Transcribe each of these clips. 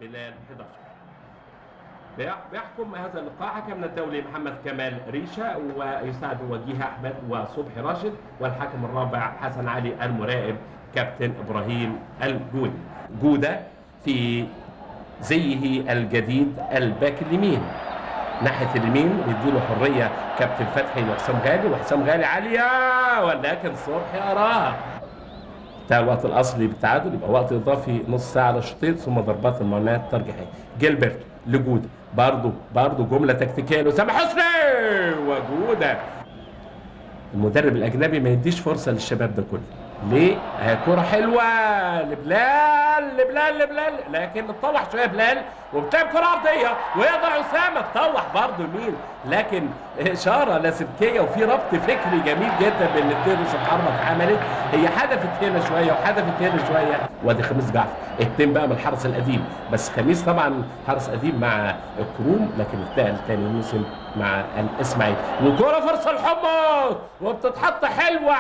بلال 11. بيحكم هذا اللقاء حكمنا الدولي محمد كمال ريشه، ويساعد وجيه احمد وصبحي راشد، والحكم الرابع حسن علي المراقب كابتن ابراهيم جوده في زيه الجديد الباك اليمين. ناحيه اليمين بيديله حريه كابتن فتحي وحسام غالي، وحسام غالي عاليه ولكن صبحي اراها. بتاع الوقت الاصلي بالتعادل، يبقى وقت اضافي نص ساعه على الشوطين ثم ضربات المرمى الترجيحيه. جيلبرتو لجوده، برضه جمله تكتيكيه لاسامه حسني وجوده. المدرب الاجنبي ما يديش فرصه للشباب ده كله. ليه؟ كرة حلوة لبلال، لكن اتطوح شوية بلال وبتلعب كرة عرضية ويقدر أسامة تطوح برضه مين، لكن إشارة لاسلكية وفي ربط فكري جميل جدا بين الاثنين. وسبحان اتعملت، هي حدفت هنا شوية وحدفت هنا شوية. وادي خميس جعفر، اتنين بقى من الحرس القديم، بس خميس طبعا حرس قديم مع الكروم، لكن الثاني تاني موسم مع الإسماعيلي. وكرة فرصة الحمص وبتتحط حلوة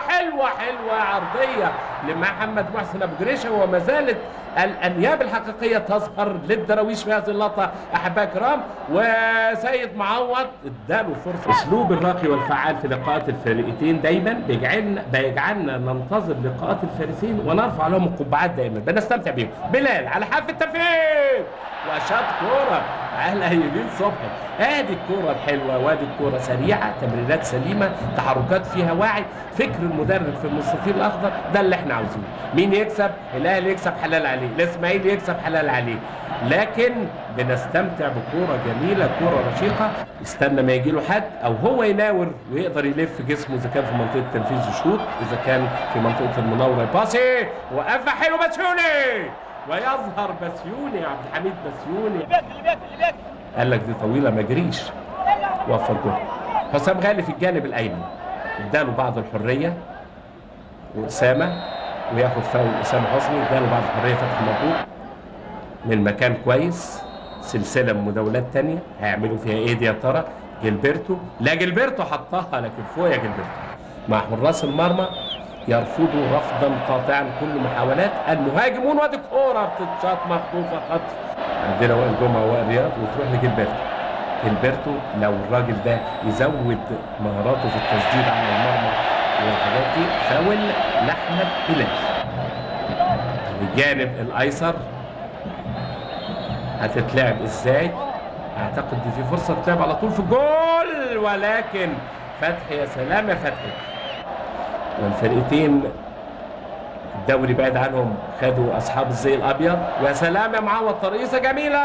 عرضية لمحمد محسن ابو جريشه، وما زالت الانياب الحقيقيه تظهر للدراويش في هذه اللقطه احبائي الكرام. وسيد معوض اداله فرصه. اسلوب الراقي والفعال في لقاءات الفريقين دايما بيجعلنا ننتظر لقاءات الفارسين ونرفع لهم القبعات دايما، بنستمتع بيهم. بلال على حافه التنفيذ وشاط كوره على يمين صبحي. ادي الكوره الحلوه وادي الكوره سريعه، تمريرات سليمه، تحركات فيها وعي. فكر المدرب في المستطيل الاخضر ده اللي احنا عاوزينه. مين يكسب؟ الاهلي يكسب حلال عليه، الاسماعيلي يكسب حلال عليه، لكن بنستمتع بكوره جميله، كوره رشيقه. استنى ما يجي له حد او هو يناور ويقدر يلف جسمه، اذا كان في منطقه التنفيذ يشوط، اذا كان في منطقه المناوره يباصي. وقفه حلو بسيوني، ويظهر بسيوني، عبد الحميد بسيوني. قال لك دي طويله ما جريش، وفر جول. حسام غالي في الجانب الايمن اداله بعض الحريه، واسامه وياخد فاول اسامه حسني، اداله بعض الحريه. فتحي مبروك من مكان كويس، سلسله من مداولات ثانيه هيعملوا فيها ايه دي يا ترى؟ جيلبرتو، لا جيلبرتو حطها لكن فوق يا جيلبرتو. مع حراس المرمى يرفضوا رفضا قاطعا كل محاولات المهاجمون. وادي كوره بتتشاط مخطوفه خطف. عندنا وائل جمعه ووائل رياض وتروح لجيلبرتو. جيلبرتو لو الراجل ده يزود مهاراته في التسديد على المرمى والحاجات دي، فاول لاحمد هلال. الجانب الايسر هتتلعب ازاي؟ اعتقد دي في فرصه تلعب على طول في الجول، ولكن فتحي يا سلام يا فتحي. والفرقتين الدوري بعد عنهم خدوا اصحاب الزي الابيض. ويا سلام يا معوض، ترقيصه جميله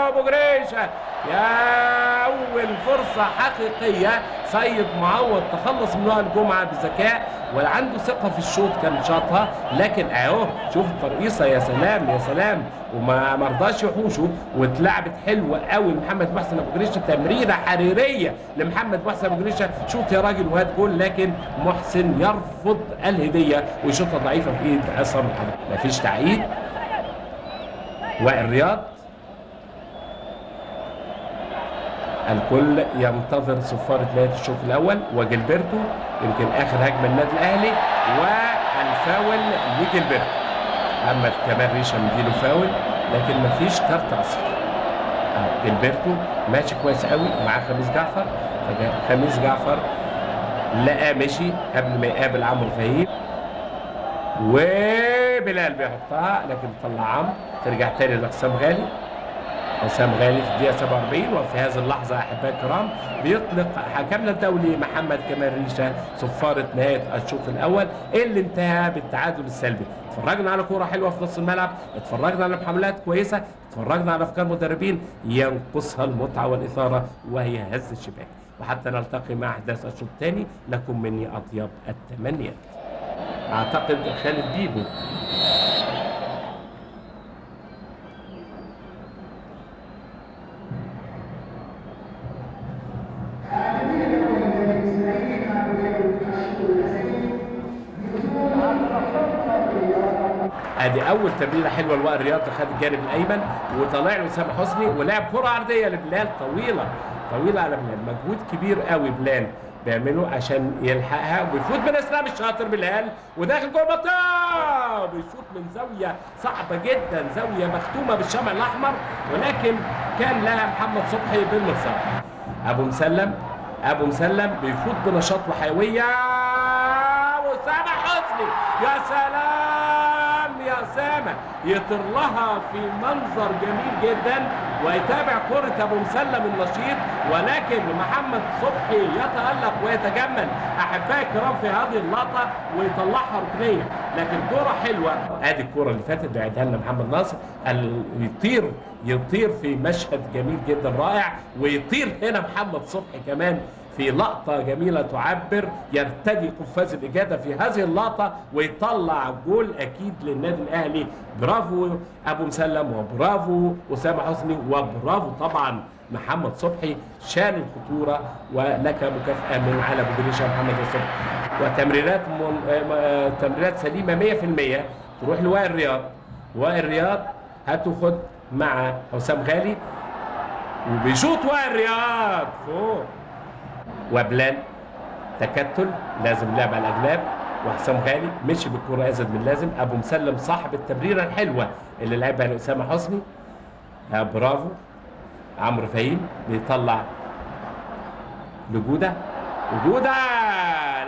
ابو جريشه، يا اول فرصه حقيقيه. سيد معوض تخلص من وائل جمعه بذكاء وعنده ثقه في الشوط، كان شاطها، لكن اهو شوف الترقيصه، يا سلام يا سلام، وما مرضاش يحوشه. واتلعبت حلوه قوي لمحمد محسن ابو جريشه، تمريره حريريه لمحمد محسن ابو جريشه، شوط يا راجل وهات جول. لكن محسن يرفض الهديه ويشوطها ضعيفه في ايد عصام الحضري. مفيش تعقيد. وائل رياض، الكل ينتظر صفارة نهاية الشوط الأول. وجيلبرتو يمكن آخر هجمة النادي الأهلي، والفاول لجيلبرتو. محمد كمال ريشه مديله فاول، لكن مفيش كارت أصفر. جيلبرتو ماشي كويس قوي مع خميس جعفر، خميس جعفر لقى مشي قبل ما يقابل عمرو فهيم، وبلال بيحطها لكن طلع عمرو، ترجع تاني لحسام غالي. حسام غالي في الدقيقة 47. وفي هذه اللحظة أحبائي الكرام بيطلق حكمنا الدولي محمد كمال ريشه صفارة نهاية الشوط الأول اللي انتهى بالتعادل السلبي. اتفرجنا على كورة حلوة في نص الملعب، اتفرجنا على محاولات كويسة، اتفرجنا على أفكار مدربين ينقصها المتعة والإثارة وهي هز الشباك. وحتى نلتقي مع أحداث الشوط الثاني لكم مني أطيب التمنيات. أعتقد خالد بيبو. ادي اول تمريره حلوه لوائل رياض، خد الجانب الايمن وطلع له اسامه حسني ولعب كره عرضيه لبلال، طويله على بلال، مجهود كبير قوي بلال بيعمله عشان يلحقها وبيفوت من اسلام الشاطر بلال وداخل جوه المنطقه، بيشوط من زاويه صعبه جدا، زاويه مختومه بالشمع الاحمر، ولكن كان لها محمد صبحي بالمرصاد. ابو مسلم بيفوت بنشاط وحيويه، واسامه حسني يا سلام يا اسامه، يطير لها في منظر جميل جدا ويتابع كرة ابو مسلم النشيط، ولكن محمد صبحي يتألق ويتجمل احبائي الكرام في هذه اللقطة ويطلعها ركنية، لكن كرة حلوة. ادي الكرة اللي فاتت بعدها لنا محمد ناصر، يطير في مشهد جميل جدا رائع، ويطير هنا محمد صبحي كمان في لقطة جميلة تعبر، يرتدي قفاز الإجادة في هذه اللقطة ويطلع جول أكيد للنادي الأهلي. برافو أبو مسلم، وبرافو أسامة حسني، وبرافو طبعا محمد صبحي، شال الخطورة، ولك مكافأة من على أبو جريشة محمد صبحي. تمريرات سليمة 100%، تروح لوائل رياض هتاخد مع حسام غالي، وبيشوط وائل رياض فوق، وبلال تكتل لازم لعب على الاجناب، وحسام غالي مشي بالكوره ازيد من اللازم. ابو مسلم صاحب التمريره الحلوه اللي لعبها لاسامه حسني، برافو. عمرو فهيم بيطلع لجوده،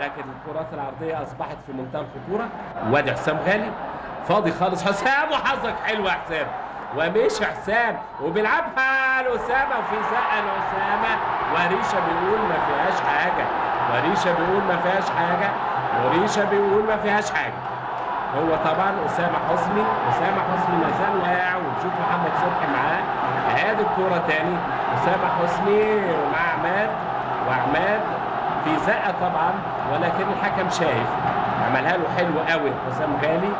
لكن الكرات العرضيه اصبحت في منتهى الخطوره. وادي حسام غالي فاضي خالص، حسام وحظك حلو يا حسام، ومشي حسام وبيلعبها لأسامة، وفي زقة لأسامة، وريشة بيقول ما فيهاش حاجة، هو طبعا أسامة حسني ما زال واقع، وتشوف محمد صبحي معاه. هذه الكورة تاني أسامة حسني ومع وعماد في زقة طبعا، ولكن الحكم شايف، عملها له حلو قوي حسام غالي.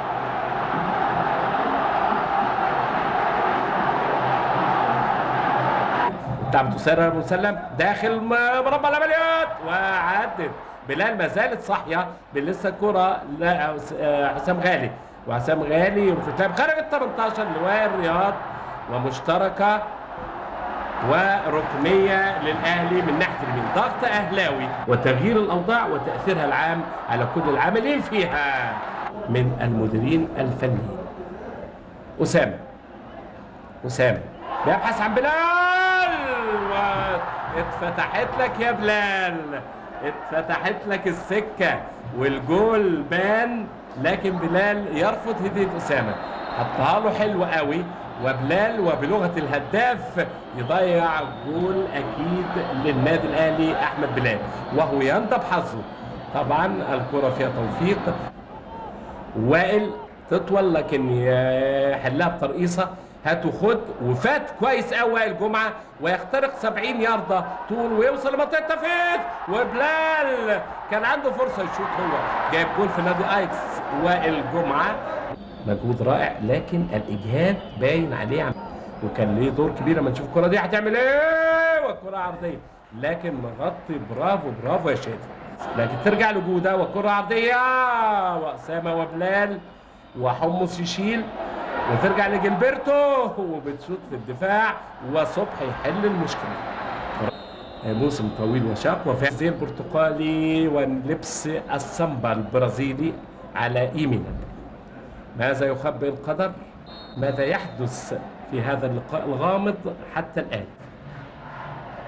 بتاع سير ابو مسلم داخل مربع العمليات وعدت. بلال ما زالت صاحيه، لسه الكره حسام غالي، وحسام غالي ينفتح خارج ال 18 لوائل رياض، ومشتركه وركنيه للاهلي من ناحيه اليمين. ضغط اهلاوي وتغيير الاوضاع وتاثيرها العام على كل العاملين فيها من المديرين الفنيين. اسامه بيبحث عن بلال، اتفتحت لك يا بلال، اتفتحت لك السكه والجول بان، لكن بلال يرفض هديه اسامه، حطها له حلو قوي، وبلال وبلغه الهداف يضيع جول اكيد للنادي الاهلي احمد بلال، وهو يندب حظه. طبعا الكره فيها توفيق، وائل تطول لكن يحلها بترقيصه، هاتوا خد، وفات كويس قوي وائل جمعه، ويخترق 70 يارده طول ويوصل لمنطقه التنفيذ، وبلال كان عنده فرصه يشوط، هو جايب جول في نادي ايكس. وائل جمعه مجهود رائع، لكن الاجهاد باين عليه، وكان ليه دور كبير لما نشوف الكره دي هتعمل ايه، والكره عرضيه، لكن مغطي. برافو يا شادي، لكن ترجع لجوده والكره عرضيه، واسامه وبلال وحمص يشيل، وترجع لجilberto وبتشوط في الدفاع، وصبحي يحل المشكله. موسم طويل وشاق، وفي زي البرتقالي ولبس السامبا البرازيلي على ايمينا. ماذا يخبئ القدر؟ ماذا يحدث في هذا اللقاء الغامض حتى الان؟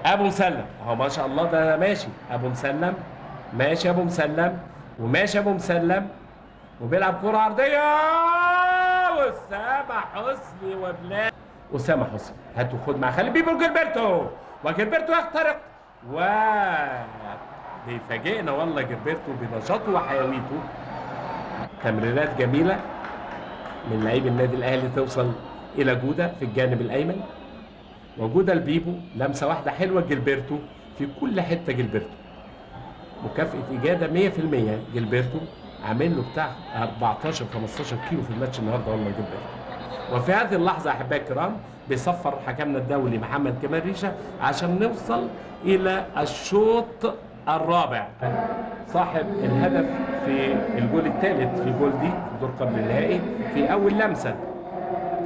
ابو مسلم اهو ما شاء الله، ده ماشي ابو مسلم، ماشي ابو مسلم، وماشي ابو مسلم، وبيلعب كرة عرضية، وأسامة حسني وبلال. أسامة حسني هاتوا خد مع خالد بيبو وجilberto يخترق، بيفاجئنا والله جilberto بنشاطه وحيويته. تمريرات جميلة من لعيب النادي الأهلي توصل إلى جودة في الجانب الأيمن، وجودة لبيبو، لمسة واحدة حلوة جilberto في كل حتة. جilberto مكافأة إجادة 100%. جilberto عامل له بتاع 14 15 كيلو في الماتش النهارده والله جilberto. وفي هذه اللحظه احبائي الكرام بيصفر حكمنا الدولي محمد كمال ريشه عشان نوصل الى الشوط الرابع. صاحب الهدف في الجول الثالث في جول دي في دور قبل النهائي في اول لمسه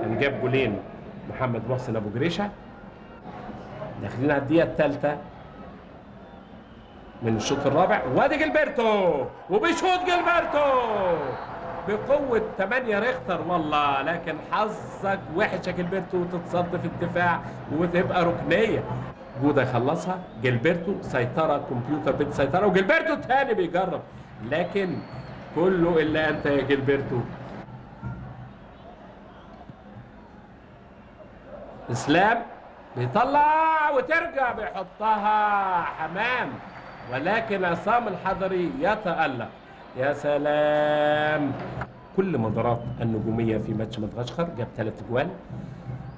كان جاب جولين محمد محسن ابو جريشه. داخلين على الدقيقه الثالثه، من الشوط الرابع. وادي جilberto وبيشوط جilberto بقوة 8 ريختر والله، لكن حظك وحش يا جilberto وتتصد في الدفاع وتبقى ركنية. جودة يخلصها، جilberto سيطرة كمبيوتر بتسيطرة، وجilberto تاني بيجرب، لكن كله إلا أنت يا جilberto. اسلام بيطلع وترجع بيحطها حمام، ولكن عصام الحضري يتألق. يا سلام، كل مدارات النجومية في ماتش مدغشقر جاب 3 اجوال.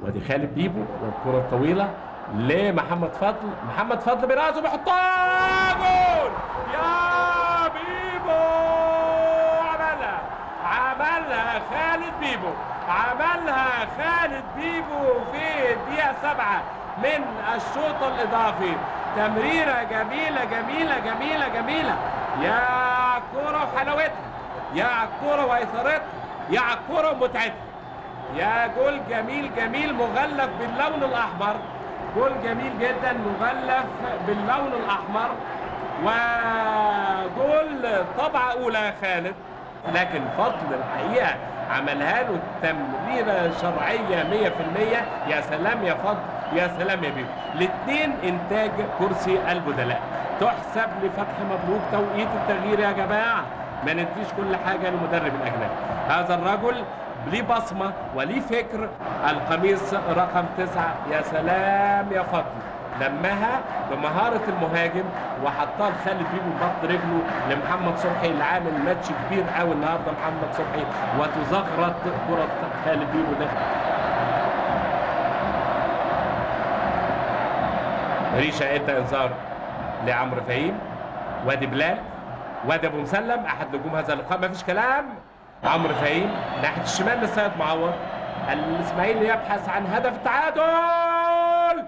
وادي خالد بيبو والكرة الطويلة لمحمد فضل، محمد فضل براسه بيحطها جول. يا بيبو عملها خالد بيبو، عملها خالد بيبو في الدقيقة 7 من الشوط الإضافي. تمريرة جميلة جميلة جميلة جميلة، يا عالكورة وحلاوتها، يا عالكورة وإثارتها، يا عالكورة ومتعتها. يا جول جميل جميل مغلف باللون الأحمر، جول جميل جدا مغلف باللون الأحمر، وجول طبعة أولى يا خالد. لكن فضل الحقيقة عملها له تمريرة شرعية 100%. يا سلام يا فضل، يا سلام يا بيبو. الاثنين انتاج كرسي البدلاء. تحسب لفتحي مبروك توقيت التغيير يا جماعة، ما نديش كل حاجة للمدرب الأجنبي. هذا الرجل ليه بصمة وليه فكر. القميص رقم 9، يا سلام يا فضل، لمها بمهارة المهاجم وحطها لخالد بيبو ببط رجله لمحمد صبحي اللي عامل ماتش كبير قوي النهارده محمد صبحي، وتزغرط كرة خالد بيبو ده. ريشة ادى انذار لعمرو فهيم. وادي بلال، وادي ابو مسلم احد نجوم هذا اللقاء، مفيش كلام. عمرو فهيم ناحية الشمال لسيد معوض. الاسماعيلي يبحث عن هدف التعادل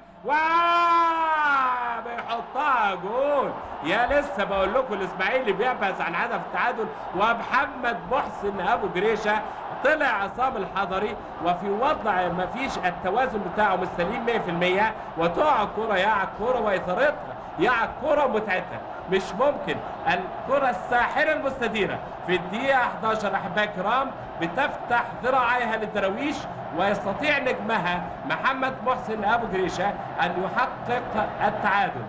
بيحطها جول. يا لسه بقول لكم الاسماعيلي بيبحث عن هدف التعادل، ومحمد محسن ابو جريشه طلع عصام الحضري وفي وضع ما فيش التوازن بتاعه مستليم 100%، وتقع الكرة يا على الكرة واثارتها، يا على الكرة ومتعتها. مش ممكن الكرة الساحرة المستديرة في الدقيقة 11 احبائي الكرام بتفتح ذراعيها للدراويش، ويستطيع نجمها محمد محسن ابو جريشه ان يحقق التعادل.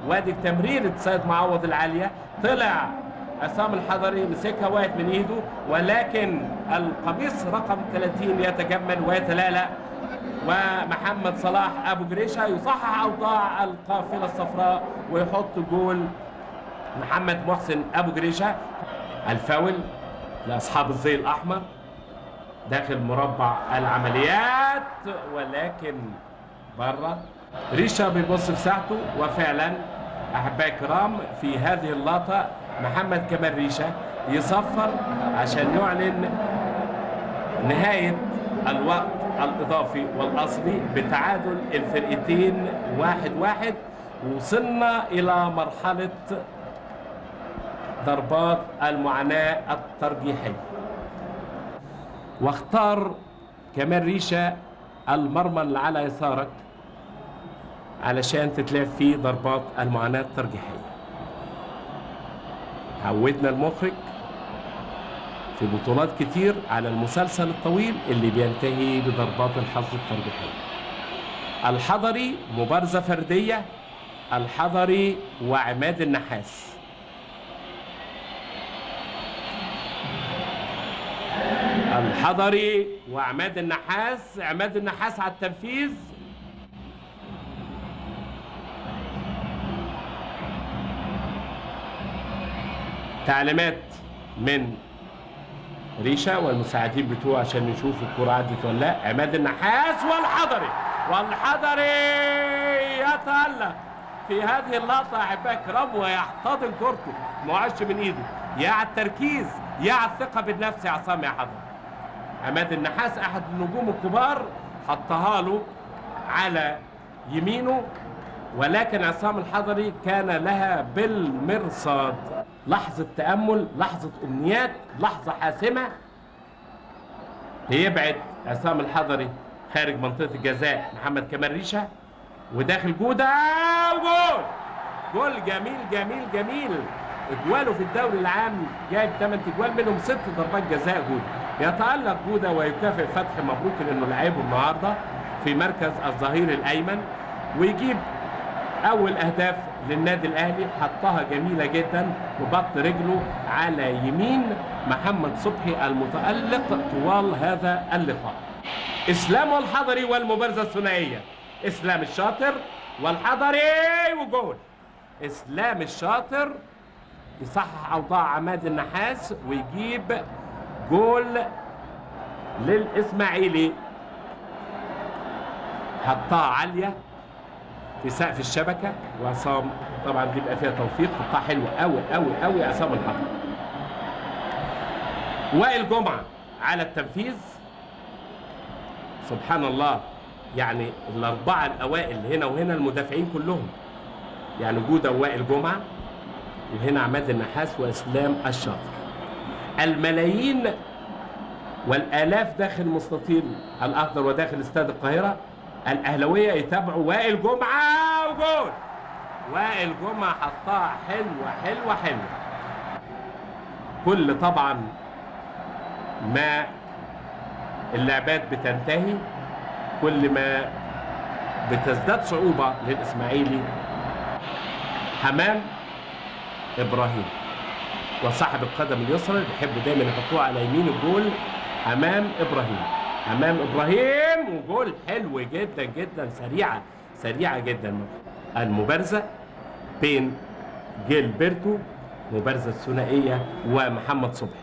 وادي تمريرة سيد معوض العالية، طلع عصام الحضري مسكها وقعت من ايده، ولكن القميص رقم 30 يتجمل ويتلالأ، ومحمد صلاح ابو جريشه يصحح اوضاع القافله الصفراء ويحط جول محمد محسن ابو جريشه. الفاول لاصحاب الزي الاحمر داخل مربع العمليات، ولكن بره. ريشه بيبص في ساعته، وفعلا احبائي الكرام في هذه اللقطه محمد كمال ريشه يصفر عشان يعلن نهايه الوقت الاضافي والاصلي بتعادل الفرقتين 1-1. وصلنا الى مرحله ضربات المعاناه الترجيحيه، واختار كمال ريشه المرمى اللي على يسارك علشان تتلعب فيه ضربات المعاناه الترجيحيه. عودنا المخرج في بطولات كتير على المسلسل الطويل اللي بينتهي بضربات الحظ الترجيحيه. الحضري مبارزه فرديه، الحضري وعماد النحاس. الحضري وعماد النحاس، عماد النحاس على التنفيذ. تعليمات من ريشه والمساعدين بتوعه عشان يشوفوا الكرة عدت ولا لا. عماد النحاس والحضري يتألق في هذه اللقطة احبائي الكرام ويحتضن كورته، ما وقعش من ايده. يا على التركيز، يا على الثقة بالنفس يا عصام يا حضري. عماد النحاس احد النجوم الكبار، حطها له على يمينه، ولكن عصام الحضري كان لها بالمرصاد. لحظة تأمل، لحظة أمنيات، لحظة حاسمة. يبعد عصام الحضري خارج منطقة الجزاء محمد كمال ريشه، وداخل جودة وجول. جول جميل جميل جميل. اجواله في الدوري العام جايب 8 اجوال منهم 6 ضربات جزاء. جودة يتألق جودة ويكافئ فتحي مبروك لانه لعبه النهارده في مركز الظهير الايمن، ويجيب اول اهداف للنادي الاهلي. حطها جميله جدا ببط رجله على يمين محمد صبحي المتألق طوال هذا اللقاء. اسلام والحضري والمبارزه الثنائيه، اسلام الشاطر والحضري وجول. اسلام الشاطر يصحح اوضاع عماد النحاس ويجيب جول للاسماعيلي. حطها عاليه في سقف الشبكه، وعصام طبعا بيبقى فيها توفيق. حطها حلوه قوي قوي قوي عصام الحضري. وائل جمعه على التنفيذ. سبحان الله، يعني الاربعه الاوائل هنا وهنا المدافعين كلهم، يعني جوده ووائل جمعه، وهنا عماد النحاس واسلام الشاطر. الملايين والالاف داخل مستطيل الاخضر وداخل استاد القاهره الاهلاويه يتابعوا وائل جمعه وجول. وائل جمعه حطها حلوه حلوه حلوه. كل طبعا ما اللعبات بتنتهي كل ما بتزداد صعوبه للاسماعيلي. حمام ابراهيم وصاحب القدم اليسرى اللي بيحبوا دايما يحطوها على يمين الجول. حمام ابراهيم، حمام ابراهيم وجول حلو جدا جدا، سريعه سريعه جدا. المبارزه بين جيلبرتو، مبارزه الثنائيه، ومحمد صبحي.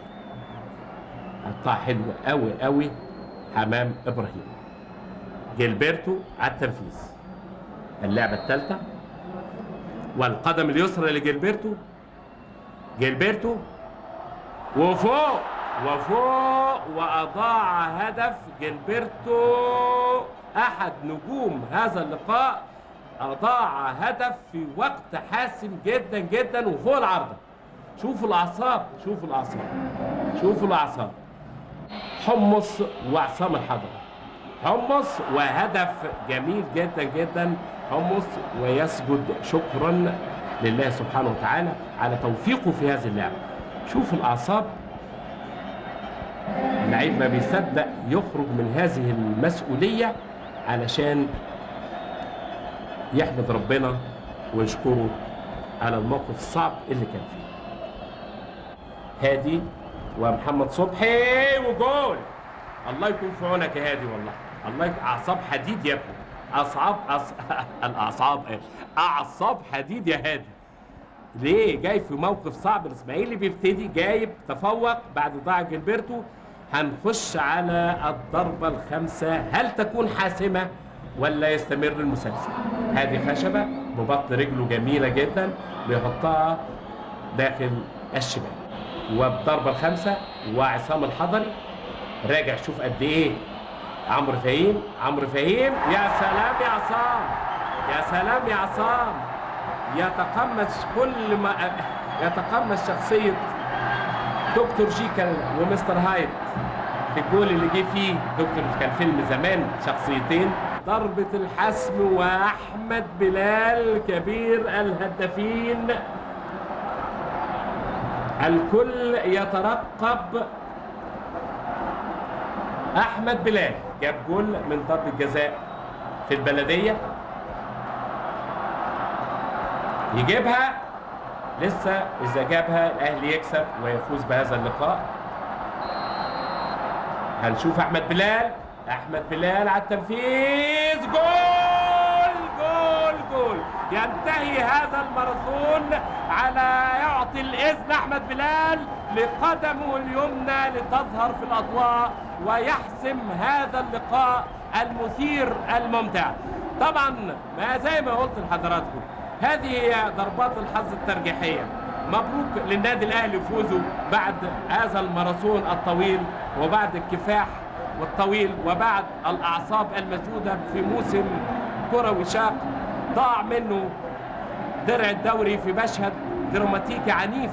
حطها حلوه قوي قوي حمام ابراهيم. جيلبرتو على التنفيذ. اللعبه الثالثه والقدم اليسرى لجيلبرتو. جيلبرتو وفوق وفوق واضاع هدف. جيلبرتو احد نجوم هذا اللقاء، اضاع هدف في وقت حاسم جدا جدا وفوق العارضه. شوفوا الاعصاب، شوفوا الاعصاب، شوفوا الاعصاب. حمص وعصام الحضري. حمص وهدف جميل جدا جدا حمص، ويسجد شكرا لله سبحانه وتعالى على توفيقه في هذه اللعبه. شوفوا الاعصاب، اللعيب ما بيصدق يخرج من هذه المسؤوليه علشان يحمد ربنا ويشكره على الموقف الصعب اللي كان فيه. هادي ومحمد صبحي وجول. الله يكون في عونك يا هادي، والله الله اعصاب حديد يا ابني. اعصاب حديد يا هادي. ليه؟ جاي في موقف صعب. الاسماعيلي بيبتدي جايب تفوق بعد ضاع جيلبرتو. هنخش على الضربه الخامسه، هل تكون حاسمه ولا يستمر المسلسل؟ هذه خشبه ببط رجله جميله جدا بيحطها داخل الشباك. والضربه الخامسه وعصام الحضري راجع. شوف قد ايه عمرو فهيم، عمرو فهيم. يا سلام يا عصام، يا سلام يا عصام. يتقمص كل ما يتقمص شخصيه دكتور جيكل ومستر هايد في الجول اللي جه فيه دكتور. كان فيلم زمان شخصيتين. ضربه الحسم واحمد بلال كبير الهدافين. الكل يترقب احمد بلال. جاب جول من ضربه جزاء في البلديه، يجيبها لسه. اذا جابها الاهلي يكسب ويفوز بهذا اللقاء. هنشوف احمد بلال، احمد بلال على التنفيذ. جول جول جول. ينتهي هذا الماراثون على يعطي الاذن احمد بلال لقدمه اليمنى لتظهر في الاضواء ويحسم هذا اللقاء المثير الممتع. طبعا ما زي ما قلت لحضراتكم، هذه هي ضربات الحظ الترجيحيه. مبروك للنادي الاهلي فوزه بعد هذا الماراثون الطويل وبعد الكفاح والطويل وبعد الاعصاب المسدوده في موسم كروي شاق. ضاع منه درع الدوري في مشهد دراماتيكي عنيف.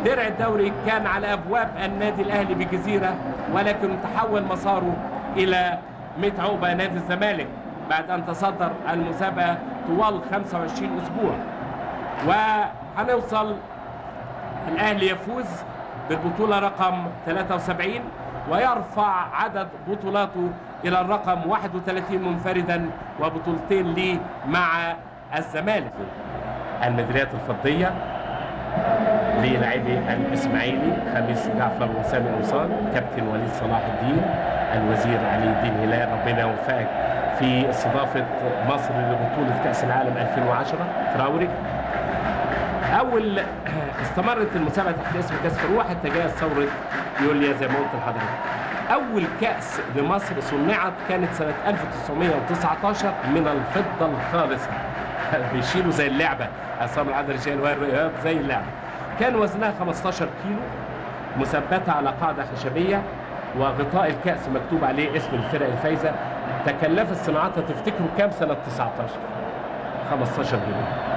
درع الدوري كان على ابواب النادي الاهلي بجزيره، ولكن تحول مساره الى متعوبه نادي الزمالك بعد ان تصدر المسابقه طوال 25 اسبوع. وهنوصل الأهلي يفوز بالبطولة رقم 73 ويرفع عدد بطولاته إلى الرقم 31 منفردا وبطولتين ليه مع الزمالك. الميداليات الفضية للاعبي الإسماعيلي خميس جعفر وسامي قمصان، كابتن وليد صلاح الدين، الوزير علي الدين هلال، ربنا يوفقك في استضافة مصر لبطولة كأس العالم 2010 فراوري. أول استمرت المسابقة تحت اسم كأس فروع حتى جاءت ثورة يوليا زي ما قلت لحضرتك. أول كأس لمصر صنعت كانت سنة 1919 من الفضة الخالصة. بيشيلوا زي اللعبة، عصام العدل شايل الرياض زي اللعبة. كان وزنها 15 كيلو، مثبتة على قاعدة خشبية، وغطاء الكأس مكتوب عليه اسم الفرق الفايزة. تكلفت صناعتها تفتكروا كام سنة؟ 19 15 جنيه.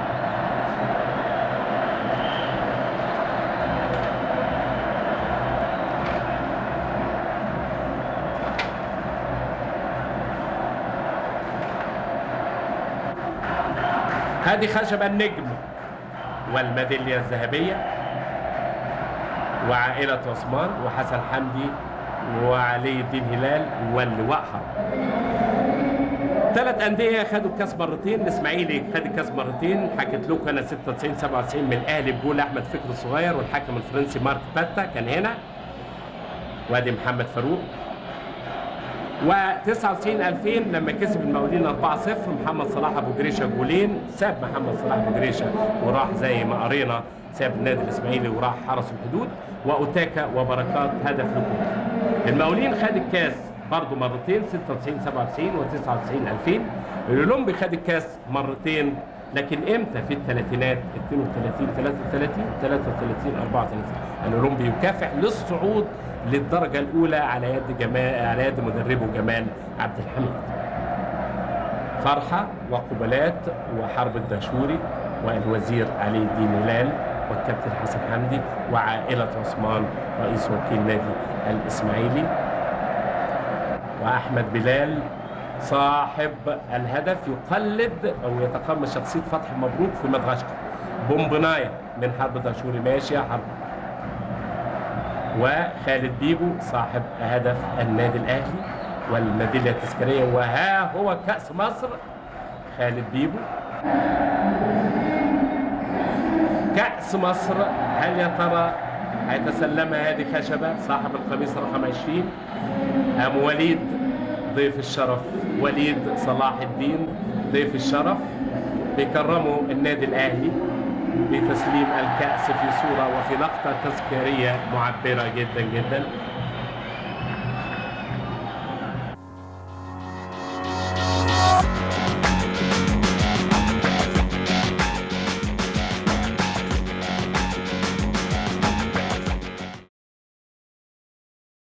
هذه خشب النجم والميدالية الذهبية وعائلة عثمان وحسن حمدي وعلي الدين هلال واللواء حرب. 3 أندية خدوا الكاس مرتين. الإسماعيلي خد الكاس مرتين، حكيت لكم أنا 96 97 من الأهلي بجول أحمد فكري الصغير والحكم الفرنسي مارك باتا كان هنا، وادي محمد فاروق. و99 2000 لما كسب المقاولين 4-0 محمد صلاح ابو جريشه جولين، ساب محمد صلاح ابو جريشه وراح زي ما قرينا ساب النادي الاسماعيلي وراح حرس الحدود، واوتاكا وبركات هدف لكم. المقاولين خد الكاس برضه مرتين 96 97 و99 2000. الاولمبي خد الكاس مرتين لكن امتى؟ في الثلاثينات 32 33 33 34. الاولمبي يكافح للصعود للدرجة الأولى على يد مدربه جمال عبد الحميد. فرحة وقبلات وحرب الداشوري والوزير علي الدين هلال والكابتن حسن حمدي وعائلة عثمان رئيس وكيل نادي الإسماعيلي، وأحمد بلال صاحب الهدف يقلد أو يتقمص شخصية فتحي مبروك في مدغشقر. بومبناية من حرب الداشوري، ماشي يا حرب. وخالد بيبو صاحب هدف النادي الأهلي والميدالية التذكارية. وها هو كأس مصر خالد بيبو. كأس مصر هل يا ترى هيتسلمها هذه خشبة صاحب القميص رقم 20 أم وليد ضيف الشرف؟ وليد صلاح الدين ضيف الشرف بيكرموا النادي الأهلي بتسليم الكأس في صورة وفي لقطة تذكارية معبرة جدا جدا.